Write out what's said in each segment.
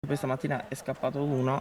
Questa mattina è scappato uno,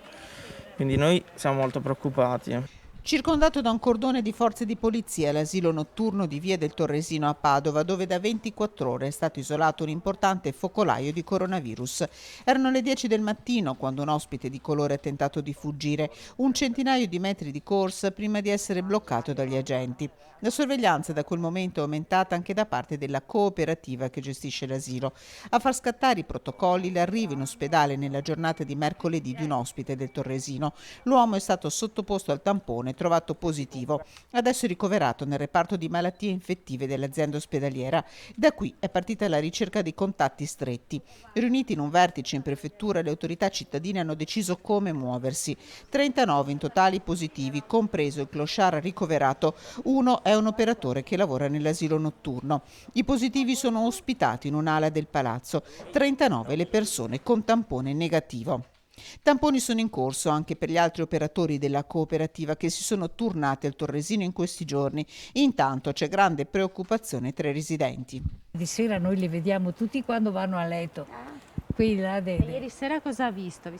quindi noi siamo molto preoccupati. Circondato da un cordone di forze di polizia, l'asilo notturno di Via del Torresino a Padova, dove da 24 ore è stato isolato un importante focolaio di coronavirus. Erano le 10 del mattino quando un ospite di colore ha tentato di fuggire, un centinaio di metri di corsa prima di essere bloccato dagli agenti. La sorveglianza da quel momento è aumentata anche da parte della cooperativa che gestisce l'asilo. A far scattare i protocolli l'arrivo in ospedale nella giornata di mercoledì di un ospite del Torresino. L'uomo è stato sottoposto al tampone trovato positivo. Adesso è ricoverato nel reparto di malattie infettive dell'azienda ospedaliera. Da qui è partita la ricerca dei contatti stretti. Riuniti in un vertice in prefettura, le autorità cittadine hanno deciso come muoversi. 39 in totale positivi, compreso il clochard ricoverato. Uno è un operatore che lavora nell'asilo notturno. I positivi sono ospitati in un'ala del palazzo. 39 le persone con tampone negativo. Tamponi sono in corso anche per gli altri operatori della cooperativa che si sono turnati al Torresino in questi giorni. Intanto c'è grande preoccupazione tra i residenti. Di sera noi li vediamo tutti quando vanno a letto. Qui là Ieri sera cosa ha visto?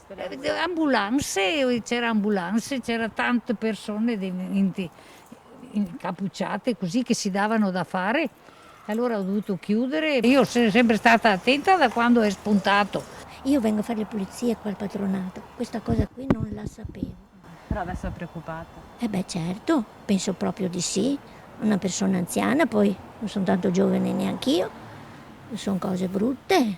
ambulanze, c'era tante persone incappucciate così che si davano da fare. Allora ho dovuto chiudere. Io sono sempre stata attenta da quando è spuntato. Io vengo a fare le pulizie qua al patronato, questa cosa qui non la sapevo. Però adesso è preoccupata. Eh beh certo, penso proprio di sì, una persona anziana, poi non sono tanto giovane neanch'io, sono cose brutte.